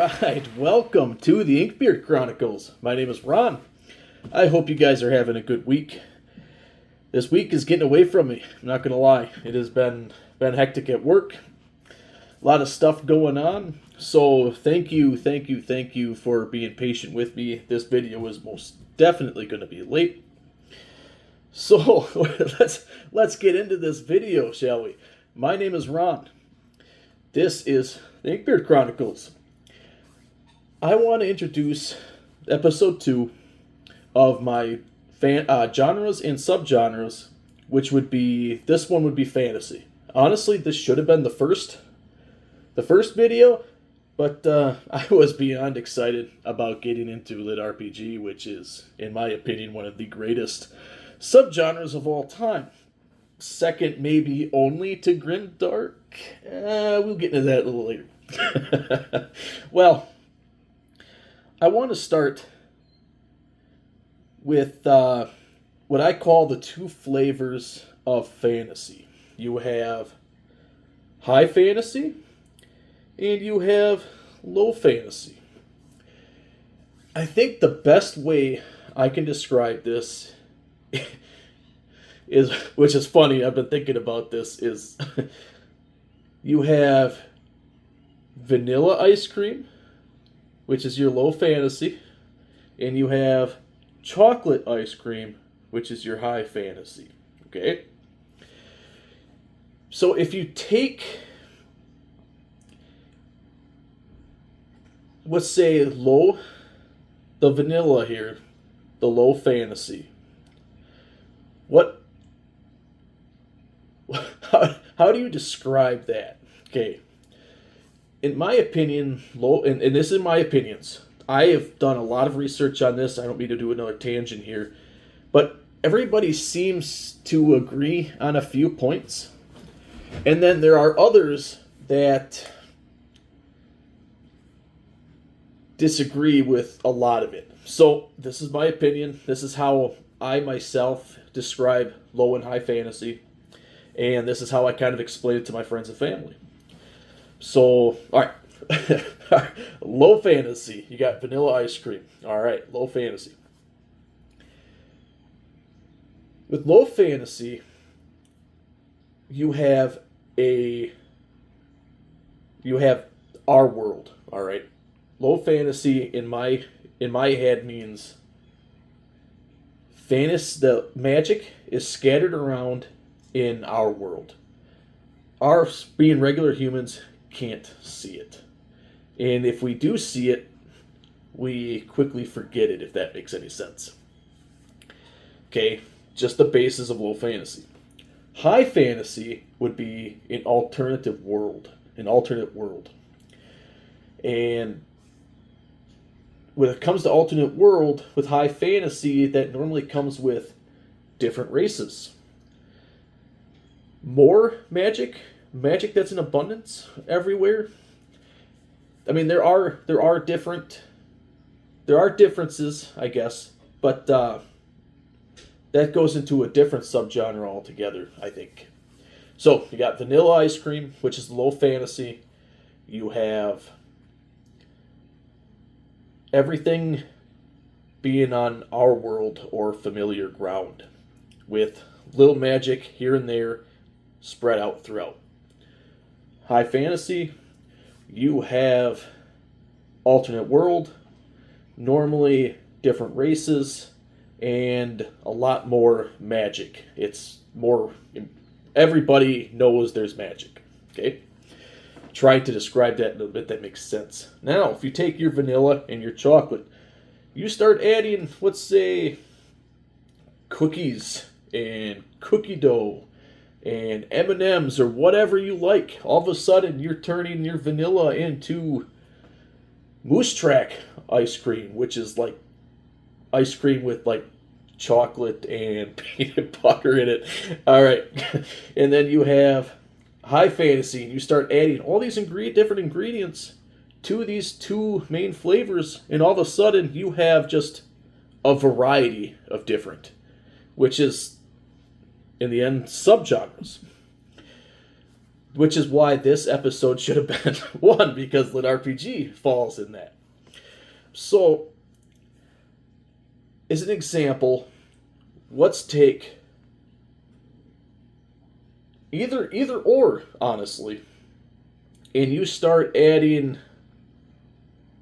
right, welcome to the Inkbeard Chronicles. My name is Ron. I hope you guys are having a good week. This week is getting away from me, I'm not going to lie. It has been hectic at work. A lot of stuff going on. So thank you for being patient with me. This video is most definitely going to be late. So let's get into this video, shall we? My name is Ron. This is the Inkbeard Chronicles. I want to introduce Episode 2 of my genres and subgenres, which would be, this one would be fantasy. Honestly, this should have been the first video, but I was beyond excited about getting into lit RPG, which is, in my opinion, one of the greatest subgenres of all time. Second, maybe only to Grimdark. We'll get into that a little later. Well, I want to start with what I call the two flavors of fantasy. You have high fantasy and you have low fantasy. I think the best way I can describe this is, which is funny, I've been thinking about this, is you have vanilla ice cream, which is your low fantasy, and you have chocolate ice cream, which is your high fantasy. Okay? So if you take, let's say the vanilla here, the low fantasy, how do you describe that? Okay. In my opinion, and this is my opinions, I have done a lot of research on this. I don't mean to do another tangent here, but everybody seems to agree on a few points. And then there are others that disagree with a lot of it. So this is my opinion. This is how I myself describe low and high fantasy. And this is how I kind of explain it to my friends and family. So, all right. Low fantasy. You got vanilla ice cream. All right, low fantasy. With low fantasy, you have our world. All right. Low fantasy in my head means the magic is scattered around in our world. Our being regular humans can't see it. And if we do see it, we quickly forget it, if that makes any sense. Okay, just the basis of low fantasy. High fantasy would be an alternate world. And when it comes to alternate world, with high fantasy, that normally comes with different races. More magic that's in abundance everywhere. I mean, there are differences, I guess, but that goes into a different subgenre altogether, I think. So you got vanilla ice cream, which is low fantasy. You have everything being on our world or familiar ground, with little magic here and there spread out throughout. High fantasy, you have alternate world, normally different races, and a lot more magic. It's more, everybody knows there's magic. Okay? Trying to describe that in a bit that makes sense. Now, if you take your vanilla and your chocolate, you start adding, let's say, cookies and cookie dough and M&Ms or whatever you like. All of a sudden, you're turning your vanilla into Moose Track ice cream, which is like ice cream with like chocolate and peanut butter in it. All right. And then you have high fantasy, and you start adding all these different ingredients to these two main flavors, and all of a sudden, you have just a variety of different, which is, in the end, subgenres. which is why this episode should have been one, because Lit RPG falls in that. So, as an example, let's take either or, honestly, and you start adding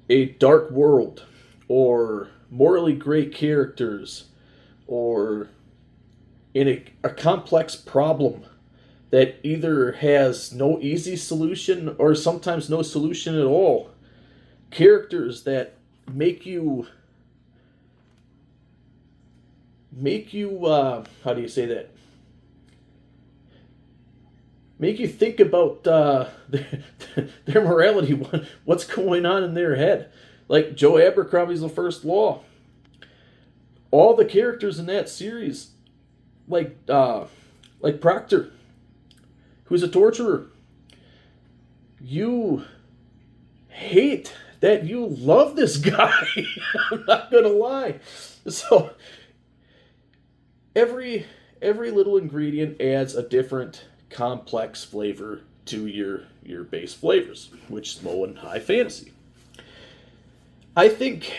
a dark world, or morally gray characters, or in a complex problem that either has no easy solution or sometimes no solution at all. Characters that make you how do you say that? Make you think about their morality, what's going on in their head. Like Joe Abercrombie's The First Law. All the characters in that series, like Proctor, who's a torturer, you hate that you love this guy. I'm not gonna lie. So every little ingredient adds a different complex flavor to your base flavors, which is low and high fantasy. I think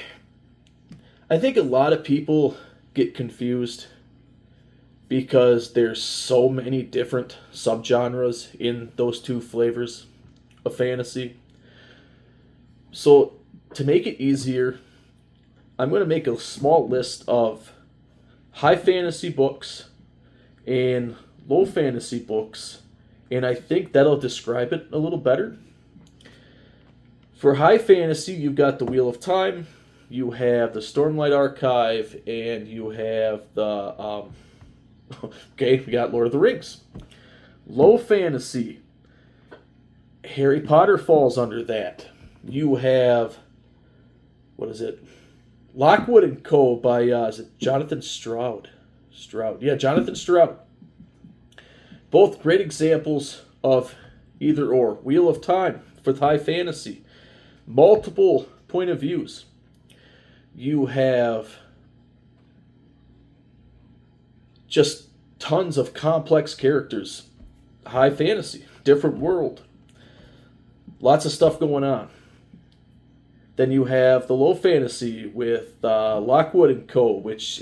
a lot of people get confused because there's so many different subgenres in those two flavors of fantasy. So to make it easier, I'm going to make a small list of high fantasy books and low fantasy books, and I think that'll describe it a little better. For high fantasy, you've got the Wheel of Time, you have the Stormlight Archive, and you have the we got Lord of the Rings. Low fantasy, Harry Potter falls under that. You have, what is it? Lockwood and Co. by is it Jonathan Stroud? Yeah, Jonathan Stroud. Both great examples of either or. Wheel of Time for high fantasy. Multiple point of views. You have just tons of complex characters. High fantasy. Different world. Lots of stuff going on. Then you have the low fantasy with Lockwood and Co., which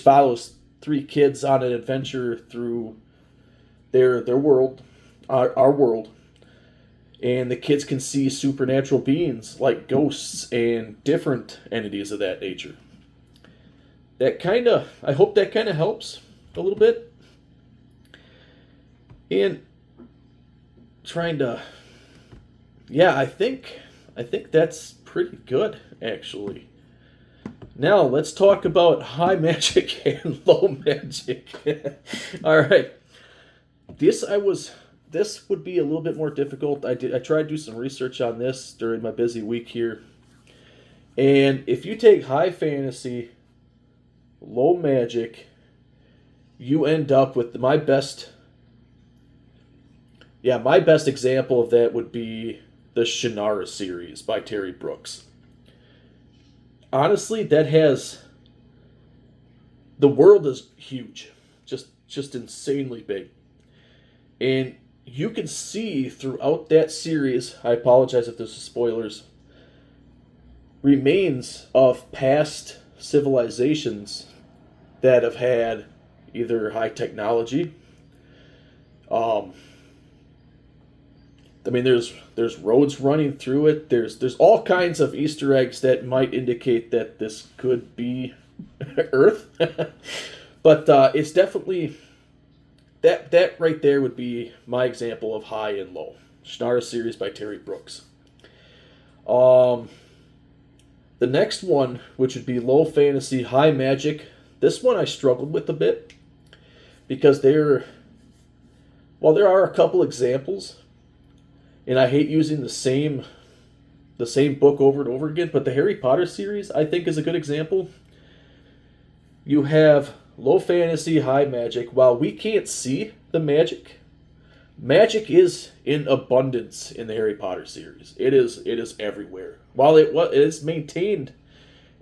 follows three kids on an adventure through their world, our world, and the kids can see supernatural beings like ghosts and different entities of that nature. I hope that kind of helps a little bit. And trying to, yeah, I think that's pretty good, actually. Now, let's talk about high magic and low magic. All right. This would be a little bit more difficult. I tried to do some research on this during my busy week here. And if you take high fantasy, low magic, you end up with my best example of that would be the Shannara series by Terry Brooks. Honestly, the world is huge. Just insanely big. And you can see throughout that series, I apologize if there's spoilers, remains of past civilizations that have had either high technology. There's roads running through it. There's all kinds of Easter eggs that might indicate that this could be Earth. But it's definitely that right there would be my example of high and low. Shannara series by Terry Brooks. The next one, which would be low fantasy, high magic. This one I struggled with a bit because there are a couple examples, and I hate using the same book over and over again, but the Harry Potter series I think is a good example. You have low fantasy, high magic. While we can't see the magic is in abundance in the Harry Potter series. It is everywhere. While it is maintained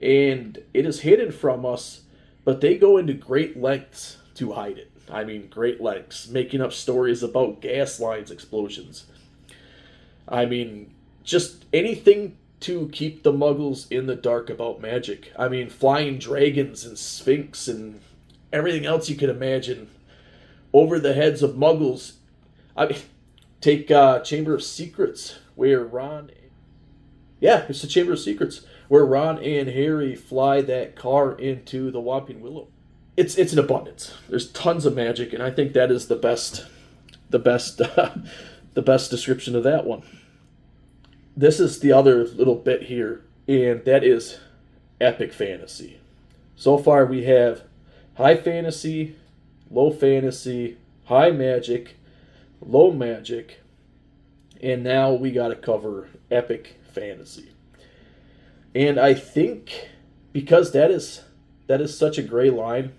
and it is hidden from us, but they go into great lengths to hide it. I mean, great lengths, making up stories about gas lines explosions. I mean, just anything to keep the muggles in the dark about magic. I mean, flying dragons and sphinx and everything else you could imagine over the heads of muggles. I mean, take Chamber of Secrets, where Ron... Yeah, it's the Chamber of Secrets, where Ron and Harry fly that car into the Whomping Willow. It's an abundance. There's tons of magic, and I think that is the best the best description of that one. This is the other little bit here, and that is epic fantasy. So far we have high fantasy, low fantasy, high magic, low magic, and now we got to cover epic fantasy. And I think because that is such a gray line,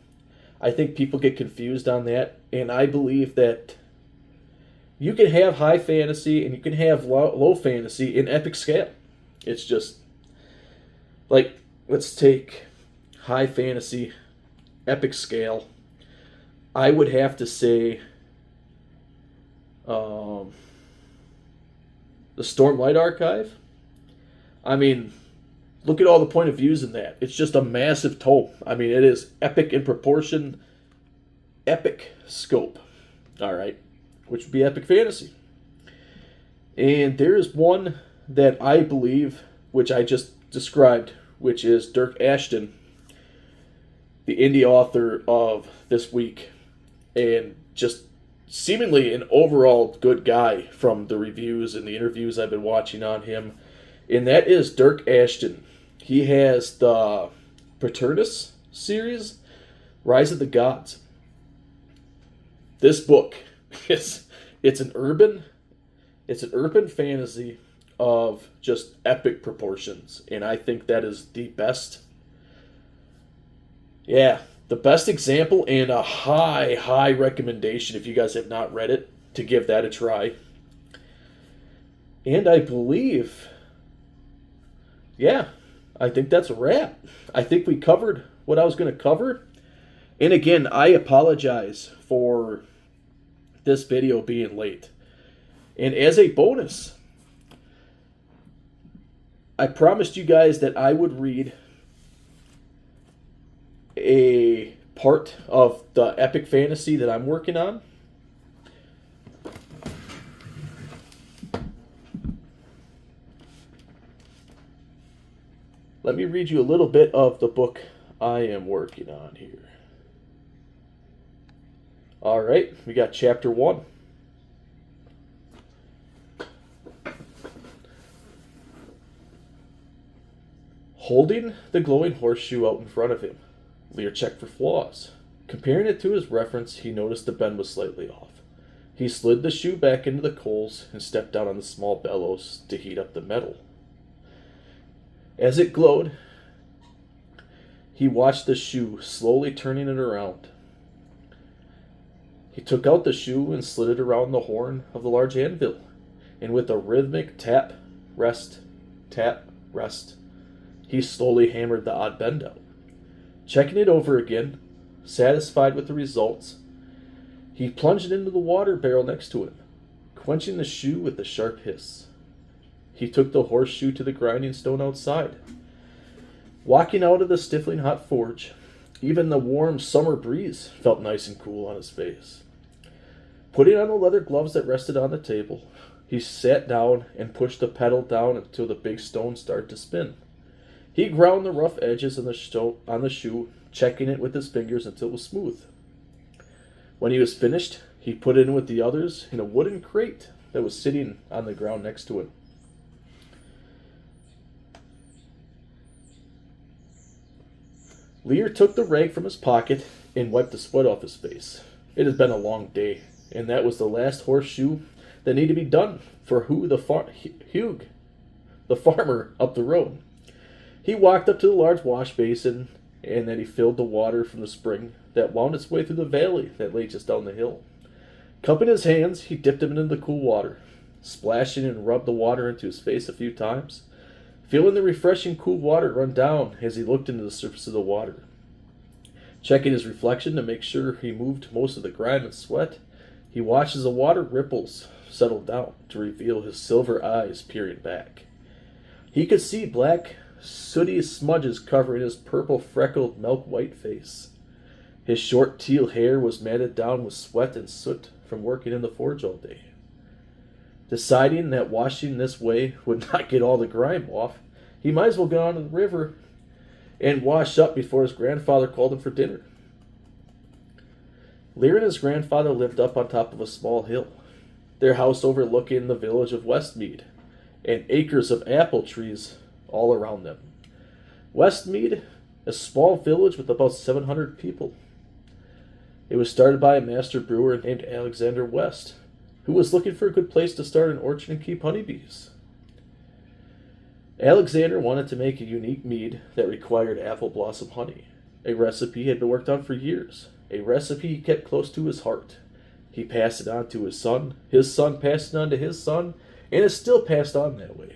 I think people get confused on that, and I believe that you can have high fantasy and you can have low fantasy in epic scale. It's just like, let's take high fantasy, epic scale. I would have to say the Stormlight Archive. I mean, look at all the point of views in that. It's just a massive tome. I mean, it is epic in proportion, epic scope. All right, which would be epic fantasy. And there is one that I believe, which I just described, which is Dyrk Ashton, the indie author of this week, and just seemingly an overall good guy from the reviews and the interviews I've been watching on him. And that is Dyrk Ashton. He has the Paternus series, Rise of the Gods. This book it's an urban fantasy of just epic proportions, and I think that is the best. Yeah, the best example, and a high recommendation if you guys have not read it to give that a try. And I believe, yeah, I think that's a wrap. I think we covered what I was going to cover. And again, I apologize for this video being late. And as a bonus, I promised you guys that I would read a part of the epic fantasy that I'm working on. Let me read you a little bit of the book I am working on here. All right, we got chapter 1. Holding the glowing horseshoe out in front of him, Lear checked for flaws. Comparing it to his reference, he noticed the bend was slightly off. He slid the shoe back into the coals and stepped down on the small bellows to heat up the metal. As it glowed, he watched the shoe, slowly turning it around. He took out the shoe and slid it around the horn of the large anvil, and with a rhythmic tap, rest, he slowly hammered the odd bend out. Checking it over again, satisfied with the results, he plunged into the water barrel next to him, quenching the shoe with a sharp hiss. He took the horseshoe to the grinding stone outside. Walking out of the stifling hot forge, even the warm summer breeze felt nice and cool on his face. Putting on the leather gloves that rested on the table, he sat down and pushed the pedal down until the big stone started to spin. He ground the rough edges on the shoe, checking it with his fingers until it was smooth. When he was finished, he put it in with the others in a wooden crate that was sitting on the ground next to him. Lear took the rag from his pocket and wiped the sweat off his face. It had been a long day, and that was the last horseshoe that needed to be done for Hugh, the farmer up the road. He walked up to the large wash basin, and then he filled the water from the spring that wound its way through the valley that lay just down the hill. Cupping his hands, he dipped them into the cool water, splashing and rubbed the water into his face a few times, feeling the refreshing cool water run down as he looked into the surface of the water. Checking his reflection to make sure he moved most of the grime and sweat, he watched as the water ripples settled down to reveal his silver eyes peering back. He could see black, sooty smudges covering his purple-freckled, milk-white face. His short teal hair was matted down with sweat and soot from working in the forge all day. Deciding that washing this way would not get all the grime off, he might as well go on to the river and wash up before his grandfather called him for dinner. Lear and his grandfather lived up on top of a small hill, their house overlooking the village of Westmead, and acres of apple trees all around them. Westmead, a small village with about 700 people. It was started by a master brewer named Alexander West, who was looking for a good place to start an orchard and keep honeybees. Alexander wanted to make a unique mead that required apple blossom honey. A recipe had been worked on for years, a recipe he kept close to his heart. He passed it on to his son passed it on to his son, and it's still passed on that way.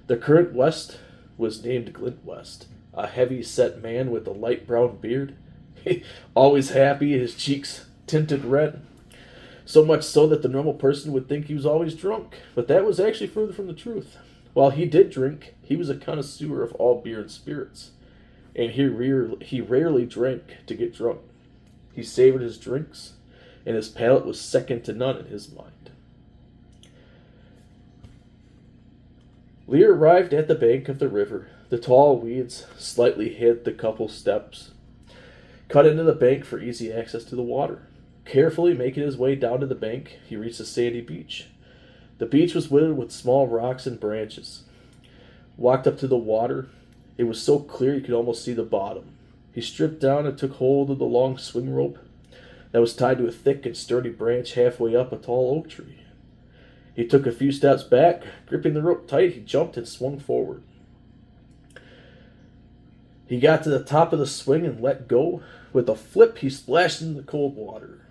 The current West was named Glint West, a heavy-set man with a light brown beard, always happy, his cheeks tinted red. So much so that the normal person would think he was always drunk, but that was actually further from the truth. While he did drink, he was a connoisseur of all beer and spirits, and he rarely drank to get drunk. He savored his drinks, and his palate was second to none in his mind. Lear arrived at the bank of the river. The tall weeds slightly hid the couple steps, cut into the bank for easy access to the water. Carefully making his way down to the bank, he reached a sandy beach. The beach was littered with small rocks and branches. Walked up to the water. It was so clear you could almost see the bottom. He stripped down and took hold of the long swing rope that was tied to a thick and sturdy branch halfway up a tall oak tree. He took a few steps back. Gripping the rope tight, he jumped and swung forward. He got to the top of the swing and let go. With a flip, he splashed into the cold water.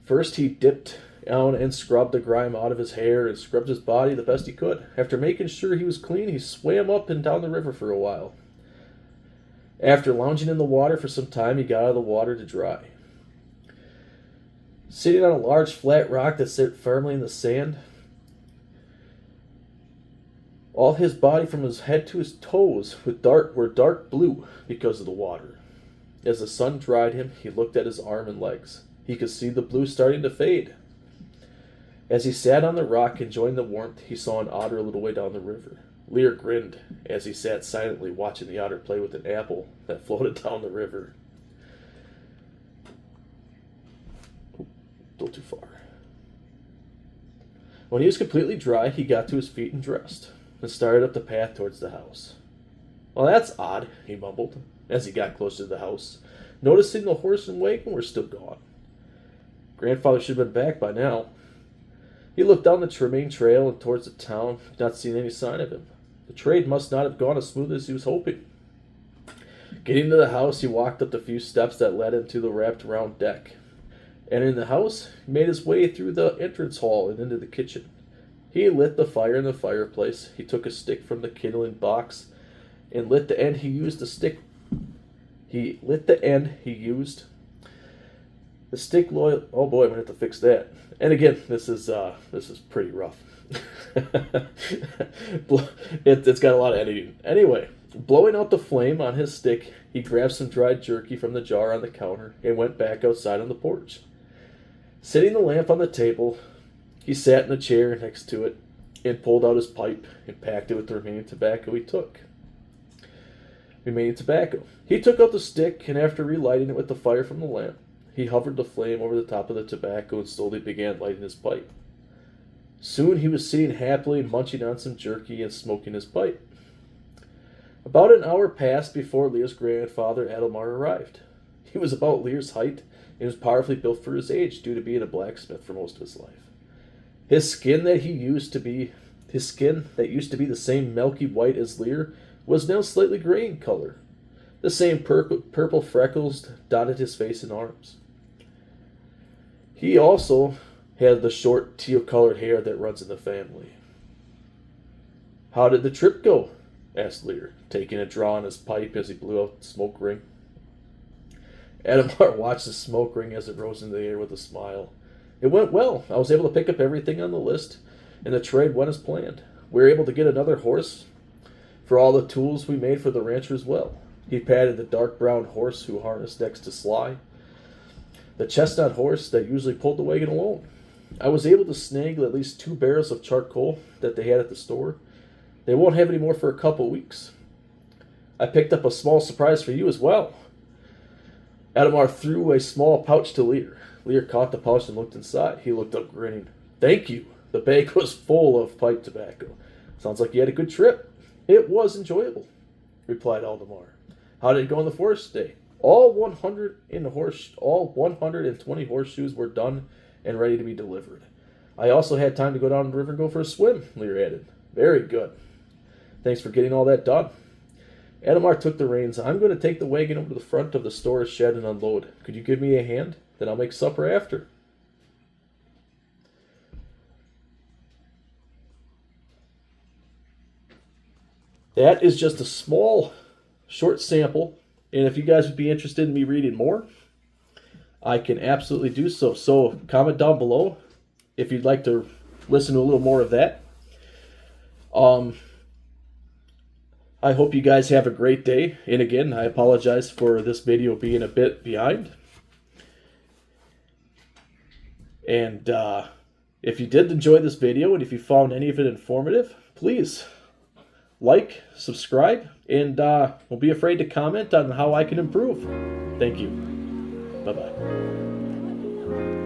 First, he dipped down and scrubbed the grime out of his hair and scrubbed his body the best he could. After making sure he was clean, he swam up and down the river for a while. After lounging in the water for some time, he got out of the water to dry. Sitting on a large flat rock that sat firmly in the sand, all his body from his head to his toes were dark blue because of the water. As the sun dried him, he looked at his arm and legs. He could see the blue starting to fade. As he sat on the rock enjoying the warmth, he saw an otter a little way down the river. Lear grinned as he sat silently watching the otter play with an apple that floated down the river. A little too far. When he was completely dry, he got to his feet and dressed, and started up the path towards the house. "Well, that's odd," he mumbled, as he got closer to the house, noticing the horse and wagon were still gone. Grandfather should have been back by now. He looked down the main trail and towards the town, not seeing any sign of him. The trade must not have gone as smooth as he was hoping. Getting to the house, he walked up the few steps that led into the wrapped-around deck. Entering the house, he made his way through the entrance hall and into the kitchen. He lit the fire in the fireplace. He took a stick from the kindling box and lit the end he used. The stick Oh boy, I'm gonna have to fix that. And again, this is pretty rough. It's got a lot of editing. Anyway, blowing out the flame on his stick, he grabbed some dried jerky from the jar on the counter and went back outside on the porch. Setting the lamp on the table, he sat in the chair next to it and pulled out his pipe and packed it with the remaining tobacco he took. He took out the stick, and after relighting it with the fire from the lamp, he hovered the flame over the top of the tobacco and slowly began lighting his pipe. Soon he was sitting happily munching on some jerky and smoking his pipe. About an hour passed before Lear's grandfather, Adelmar, arrived. He was about Lear's height and was powerfully built for his age due to being a blacksmith for most of his life. His skin that used to be the same milky white as Lear was now slightly gray in color. The same purple freckles dotted his face and arms. He also had the short teal-colored hair that runs in the family. "How did the trip go?" asked Lear, taking a draw on his pipe as he blew out the smoke ring. Adamar watched the smoke ring as it rose into the air with a smile. It went well. I was able to pick up everything on the list, and the trade went as planned. We were able to get another horse for all the tools we made for the rancher as well. He patted the dark brown horse who harnessed next to Sly, the chestnut horse that usually pulled the wagon alone. I was able to snag at least 2 barrels of charcoal that they had at the store. They won't have any more for a couple weeks. I picked up a small surprise for you as well. Adamar threw a small pouch to Lear. Lear caught the pouch and looked inside. He looked up grinning. Thank you. The bag was full of pipe tobacco. Sounds like you had a good trip. It was enjoyable, replied Aldemar. How did it go on the forest day? All 120 horseshoes were done and ready to be delivered. I also had time to go down the river and go for a swim, Lear added. Very good. Thanks for getting all that done. Adamar took the reins. I'm going to take the wagon over to the front of the storage shed and unload. Could you give me a hand? Then I'll make supper after. That is just a small, short sample. And if you guys would be interested in me reading more, I can absolutely do so. So comment down below if you'd like to listen to a little more of that. I hope you guys have a great day. And again, I apologize for this video being a bit behind. And if you did enjoy this video and if you found any of it informative, please like, subscribe, and don't be afraid to comment on how I can improve. Thank you. Bye-bye.